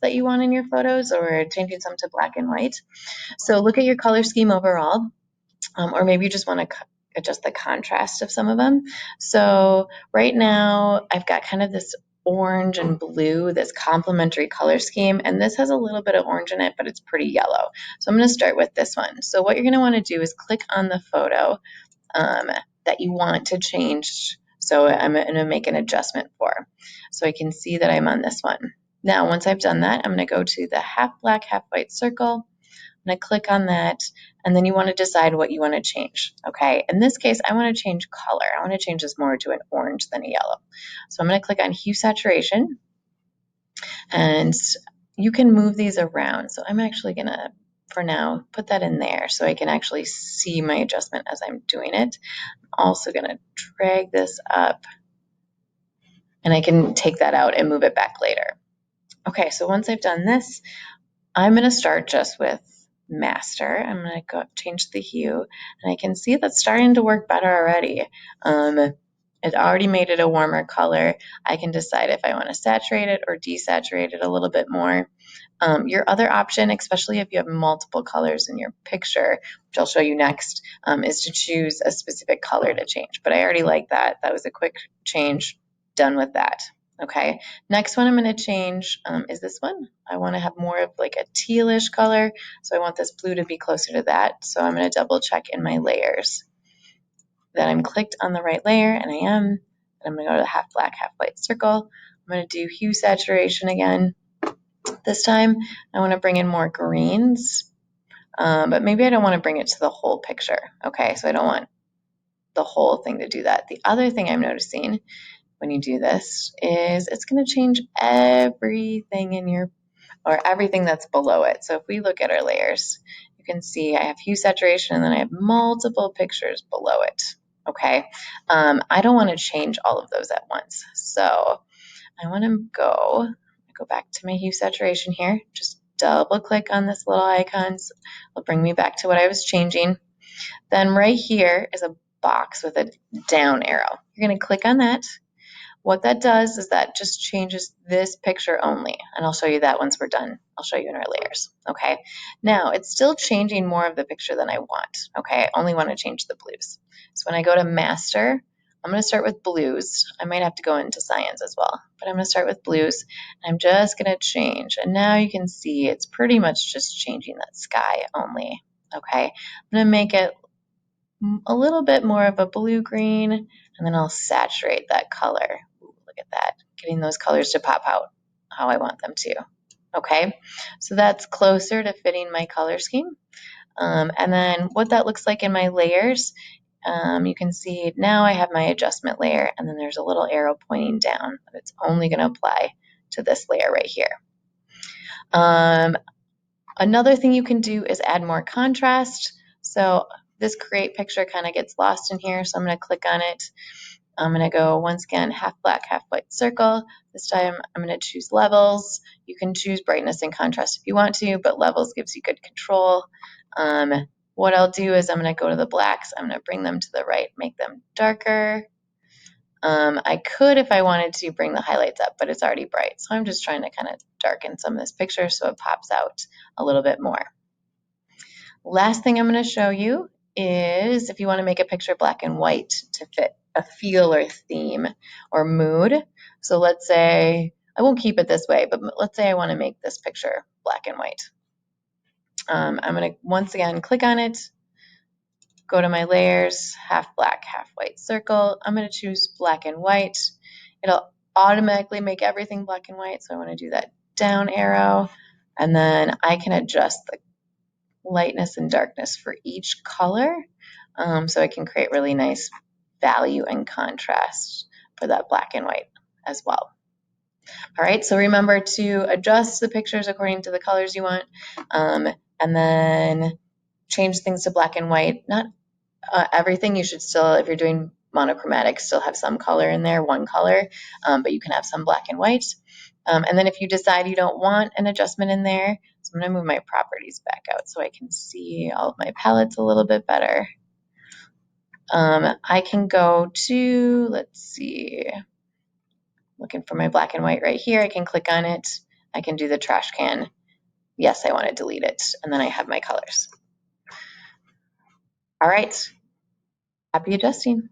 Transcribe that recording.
that you want in your photos or changing some to black and white. So look at your color scheme overall, or maybe you just want to adjust the contrast of some of them. So right now I've got kind of this orange and blue, this complementary color scheme, and this has a little bit of orange in it, but it's pretty yellow. So I'm going to start with this one. So what you're going to want to do is click on the photo that you want to change. So I'm going to make an adjustment for, so I can see that I'm on this one. Now, once I've done that, I'm going to go to the half black, half white circle. I'm going to click on that, and then you want to decide what you want to change, okay? In this case, I want to change color. I want to change this more to an orange than a yellow. So I'm going to click on Hue Saturation, and you can move these around. So I'm actually going to, for now, put that in there so I can actually see my adjustment as I'm doing it. I'm also going to drag this up, and I can take that out and move it back later. Okay, so once I've done this, I'm going to start just with master. I'm going to go change the hue, and I can see that's starting to work better already. It already made it a warmer color. I can decide if I want to saturate it or desaturate it a little bit more. Your other option, especially if you have multiple colors in your picture, which I'll show you next, is to choose a specific color to change. But I already like that. That was a quick change. Done with that. Okay, next one I'm going to change is this one. I want to have more of like a tealish color, so I want this blue to be closer to that. So I'm going to double check in my layers that I'm clicked on the right layer, and I am. And I'm going to go to the half black, half white circle. I'm going to do hue saturation again. This time I want to bring in more greens, but maybe I don't want to bring it to the whole picture. Okay, so I don't want the whole thing to do that. The other thing I'm noticing when you do this is it's going to change everything in your, or everything that's below it. So if we look at our layers, you can see I have hue saturation and then I have multiple pictures below it. Okay, I don't want to change all of those at once. So I want to go back to my hue saturation here, just double click on this little icon. So it'll bring me back to what I was changing. Then right here is a box with a down arrow. You're going to click on that. What that does is that just changes this picture only, and I'll show you that once we're done. I'll show you in our layers, okay? Now, it's still changing more of the picture than I want, okay? I only want to change the blues. So when I go to master, I'm going to start with blues. I might have to go into cyan as well, but I'm going to start with blues. I'm just going to change, and now you can see it's pretty much just changing that sky only, okay? I'm going to make it a little bit more of a blue-green, and then I'll saturate that color. Ooh, look at that, getting those colors to pop out how I want them to. Okay, so that's closer to fitting my color scheme. And then what that looks like in my layers, you can see now I have my adjustment layer, and then there's a little arrow pointing down. It's only going to apply to this layer right here. Another thing you can do is add more contrast. So this create picture kind of gets lost in here, so I'm going to click on it. I'm going to go once again half black, half white circle. This time I'm going to choose levels. You can choose brightness and contrast if you want to, but levels gives you good control. What I'll do is I'm going to go to the blacks. I'm going to bring them to the right, make them darker. I could, if I wanted to, bring the highlights up, but it's already bright. So I'm just trying to kind of darken some of this picture so it pops out a little bit more. Last thing I'm going to show you is if you want to make a picture black and white to fit a feel or theme or mood. So let's say, I won't keep it this way, but let's say I want to make this picture black and white. I'm going to once again click on it, go to my layers, half black, half white circle. I'm going to choose black and white. It'll automatically make everything black and white, so I want to do that down arrow, and then I can adjust the lightness and darkness for each color, so I can create really nice value and contrast for that black and white as well. All right, so remember to adjust the pictures according to the colors you want, and then change things to black and white. Not everything. You should still, if you're doing monochromatic, still have some color in there, one color, but you can have some black and white. And then if you decide you don't want an adjustment in there, so I'm going to move my properties back out so I can see all of my palettes a little bit better. I can go to, let's see, looking for my black and white right here. I can click on it. I can do the trash can. Yes, I want to delete it. And then I have my colors. All right. Happy adjusting.